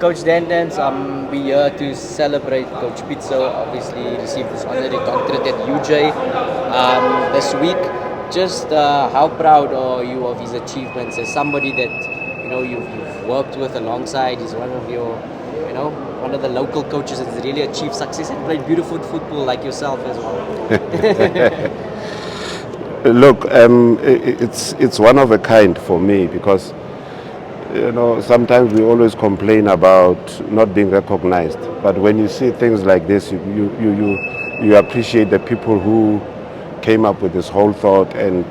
Coach Dan Dance, we're here to celebrate Coach Pitso. Obviously, received this honorary doctorate at UJ this week. Just how proud are you of his achievements as somebody that you've worked with alongside? He's one of your, one of the local coaches that's really achieved success and played beautiful football like yourself as well. Look, it's one of a kind for me because sometimes we always complain about not being recognized, but when you see things like this, you appreciate the people who came up with this whole thought and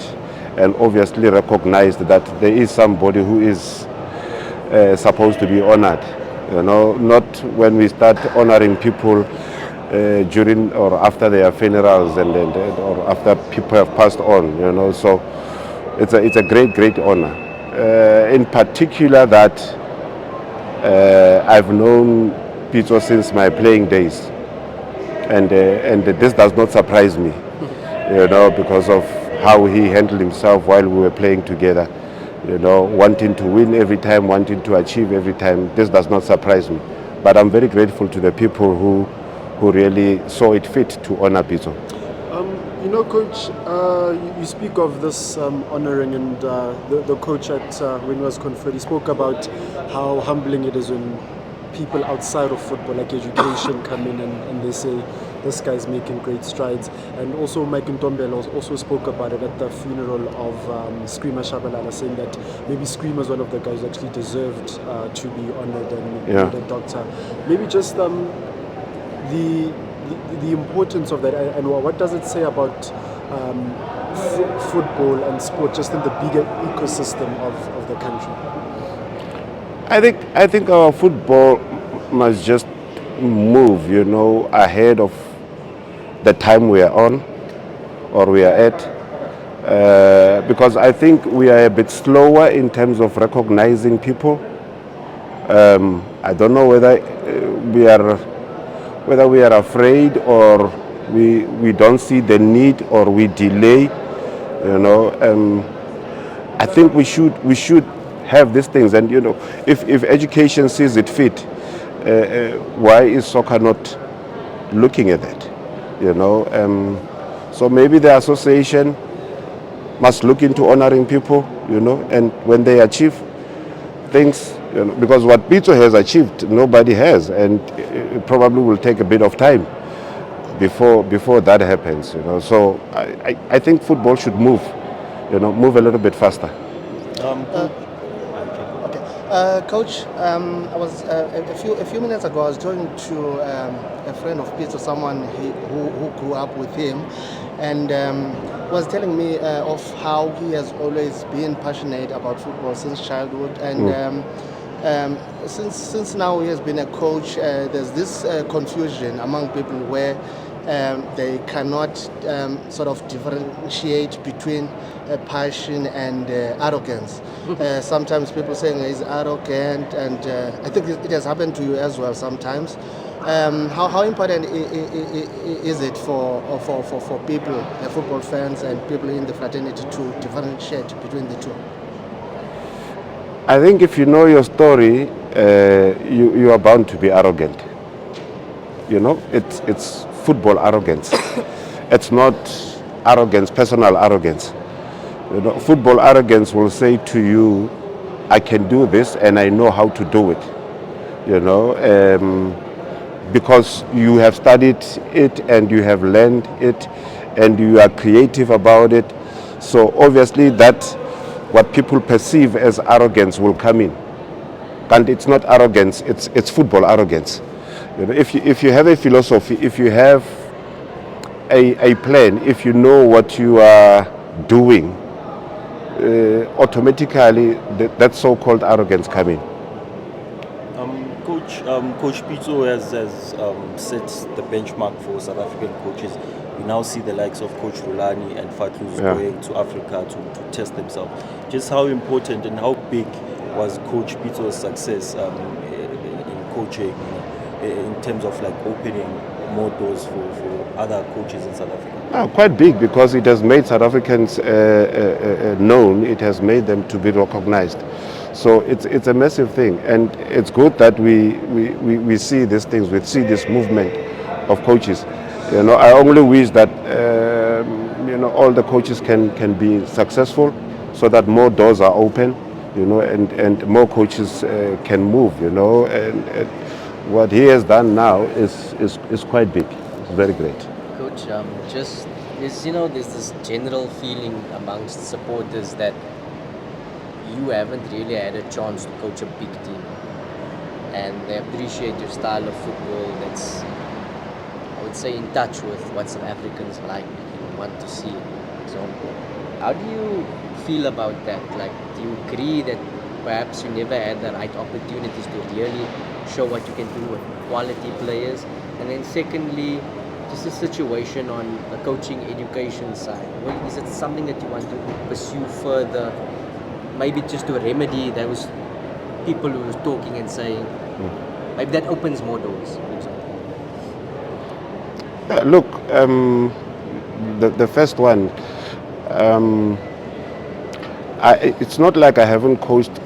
obviously recognized that there is somebody who is supposed to be honored. Not when we start honoring people during or after their funerals and or after people have passed on. So it's a great honor. In particular, that I've known Pito since my playing days, and this does not surprise me, because of how he handled himself while we were playing together. Wanting to win every time, wanting to achieve every time. This does not surprise me, but I'm very grateful to the people who really saw it fit to honor Pito. Coach, you speak of this honoring, and the coach when he was conferred, he spoke about how humbling it is when people outside of football, like education, come in and they say, this guy's making great strides. And also Mike Ntombela also spoke about it at the funeral of Screamer Shabalala, saying that maybe Screamer is one of the guys who actually deserved to be honored and the doctor. Maybe just the importance of that, and what does it say about football and sport just in the bigger ecosystem of the country? I think our football must just move, ahead of the time we are on or we are at, because I think we are a bit slower in terms of recognizing people. I don't know whether we are afraid or we don't see the need or we delay. I think we should have these things, and if education sees it fit, why is soccer not looking at that? So maybe the association must look into honoring people, and when they achieve things, because what Pito has achieved, nobody has, and it probably will take a bit of time before that happens. So I think football should move a little bit faster. Coach, I was a few minutes ago. I was talking to a friend of Pito, someone who grew up with him, and was telling me of how he has always been passionate about football since childhood, and since now he has been a coach. There's this confusion among people where they cannot sort of differentiate between passion and arrogance. Sometimes people saying he's arrogant, and I think it has happened to you as well sometimes. How important is it for people, football fans and people in the fraternity, to differentiate between the two? I think if you know your story, you are bound to be arrogant. It's football arrogance. It's not arrogance, personal arrogance. Football arrogance will say to you, I can do this and I know how to do it. Because you have studied it and you have learned it and you are creative about it. So obviously that what people perceive as arrogance will come in. And it's not arrogance, it's football arrogance. If you have a philosophy, if you have a plan, if you know what you are doing, automatically that so-called arrogance come in. Coach Pito has set the benchmark for South African coaches. We now see the likes of Coach Rulani and Fatluz going to Africa to test themselves. Just how important and how big was Coach Pito's success in coaching, in terms of like opening more doors for other coaches in South Africa? Quite big, because it has made South Africans known. It has made them to be recognized. So it's a massive thing, and it's good that we see these things, we see this movement of coaches. I only wish that all the coaches can be successful, so that more doors are open, and more coaches can move, and what he has done now is quite big. It's very great. Coach, just there's this general feeling amongst supporters that you haven't really had a chance to coach a big team, and they appreciate your style of football that's, I would say, in touch with what South Africans like and want to see. So, how do you feel about that? Like, do you agree that perhaps you never had the right opportunities to really show what you can do with quality players? And then secondly, just a situation on the coaching education side. Well, is it something that you want to pursue further? Maybe just to remedy those people who are talking and saying, maybe that opens more doors, for example. Look, the first one, it's not like I haven't coached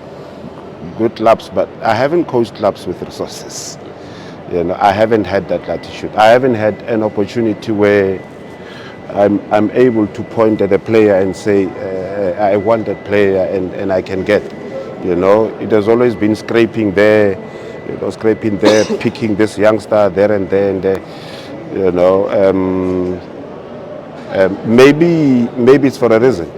good clubs, but I haven't coached clubs with resources. I haven't had that latitude. I haven't had an opportunity where I'm able to point at a player and say, I want that player and I can get. It has always been scraping there, picking this youngster there and there and there. Maybe it's for a reason.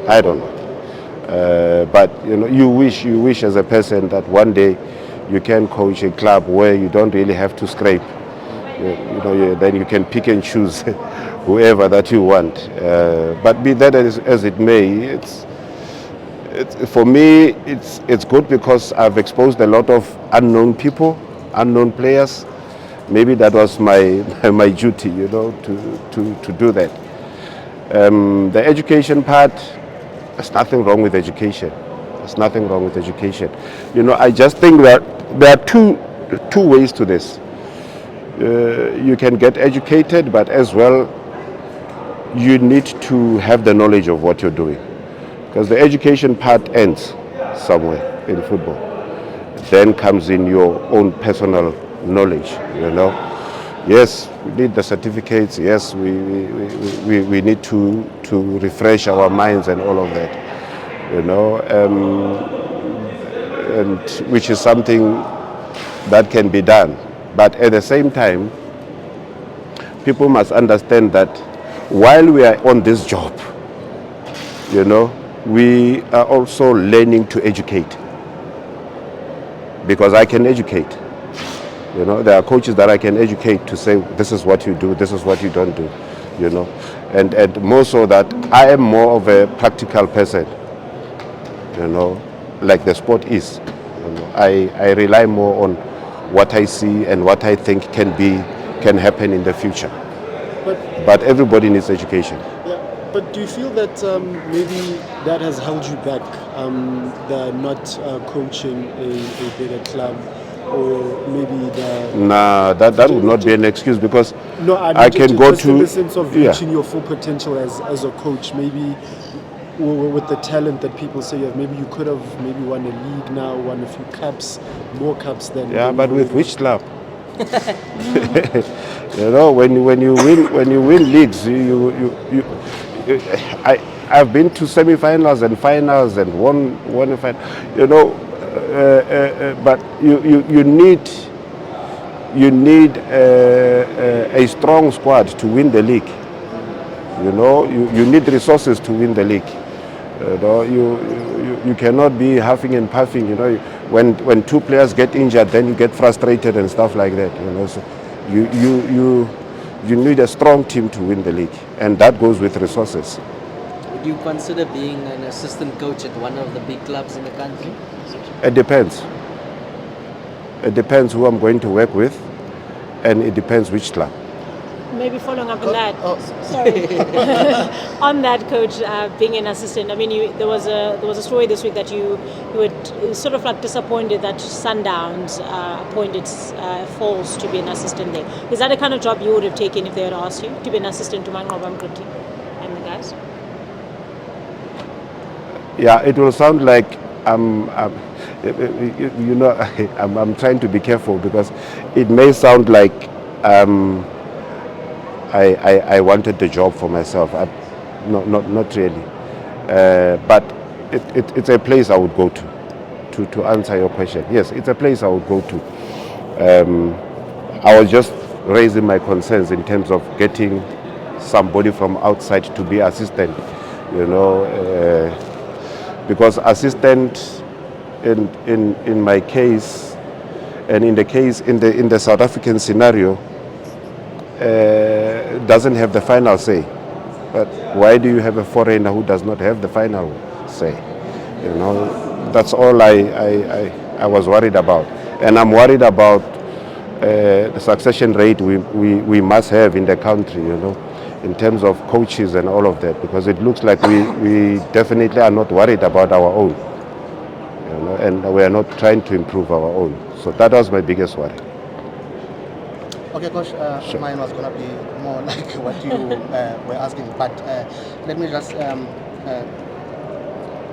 I don't know. But you wish as a person that one day you can coach a club where you don't really have to scrape. Then you can pick and choose whoever that you want. But be that as it may, for me it's good because I've exposed a lot of unknown people, unknown players. Maybe that was my duty, to do that. The education part, there's nothing wrong with education. There's nothing wrong with education. I just think that there are two ways to this. You can get educated, but as well, you need to have the knowledge of what you're doing. Because the education part ends somewhere in football. Then comes in your own personal knowledge, Yes, we need the certificates. Yes, we need to refresh our minds and all of that, and which is something that can be done. But at the same time, people must understand that while we are on this job, we are also learning to educate. Because I can educate. There are coaches that I can educate to say, this is what you do, this is what you don't do, And more so that I am more of a practical person, like the sport is. I rely more on what I see and what I think can happen in the future. But everybody needs education. Yeah, but do you feel that maybe that has held you back, the not coaching a bigger club, or maybe the... Nah, that would not be an excuse, because no, I can go just to... in the sense of reaching your full potential as a coach, maybe with the talent that people say you have, maybe you could have maybe won a league now, won a few cups, more cups than... Yeah, but with which club? When you win leagues, I've been to semi-finals and finals and won a final, but you need a strong squad to win the league. You need resources to win the league. You cannot be huffing and puffing. When two players get injured, then you get frustrated and stuff like that. So you need a strong team to win the league, and that goes with resources. Would you consider being an assistant coach at one of the big clubs in the country? It depends. It depends who I'm going to work with, and it depends which club. Maybe following up on that. Sorry. On that, coach, being an assistant. I mean, there was a story this week that you were sort of like disappointed that Sundowns appointed Folz to be an assistant there. Is that the kind of job you would have taken if they had asked you to be an assistant to Manqoba Mqudi and the guys? Yeah, it will sound like you know, I'm trying to be careful because it may sound like I wanted the job for myself. Not really. But it's a place I would go to answer your question. Yes, it's a place I would go to. I was just raising my concerns in terms of getting somebody from outside to be assistant, you know, because assistant in my case and in the South African scenario doesn't have the final say. But why do you have a foreigner who does not have the final say? You know, that's all I was worried about. And I'm worried about the succession rate we must have in the country, you know, in terms of coaches and all of that, because it looks like we definitely are not worried about our own, you know, and we are not trying to improve our own. So that was my biggest worry. Okay, Coach, Sure. mine was going to be more like what you were asking, but let me just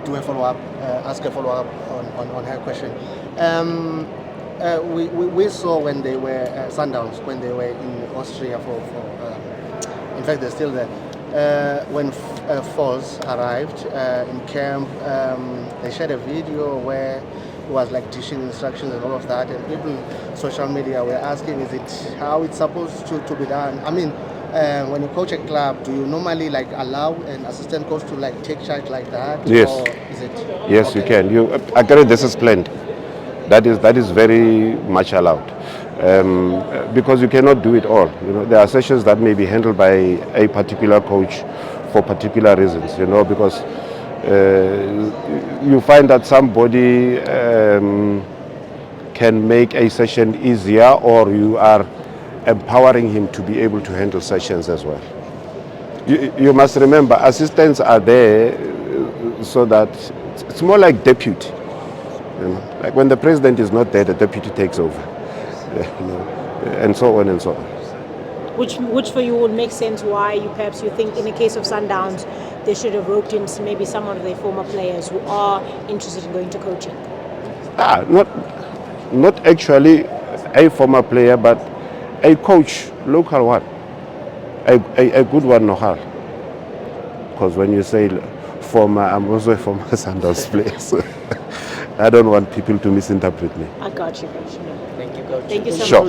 do a follow-up, ask a follow-up on her question. We saw when they were Sundowns, when they were in Austria in fact they're still there, when Folz arrived in camp, they shared a video where it was like teaching instructions and all of that, and people social media were asking, is it how it's supposed to be done? I mean, when you coach a club, do you normally like allow an assistant coach to like take charge like that? Yes. Or is it? Yes, Okay. you can. Actually, this is planned. That is very much allowed, because you cannot do it all. You know, there are sessions that may be handled by a particular coach for particular reasons. You know, because you find that somebody can make a session easier, or you are empowering him to be able to handle sessions as well. You must remember, assistants are there so that it's more like deputy. You know, like when the president is not there, the deputy takes over, you know, and so on and so on. Which for you would make sense why you think in the case of Sundowns they should have roped in maybe some of their former players who are interested in going to coaching. Not actually a former player, but a coach, local one, a good one, Nohal. Because when you say former, I'm also a former Sundowns player, so I don't want people to misinterpret me. I got you, Coach. Thank you, Coach. Thank you so Sure. much.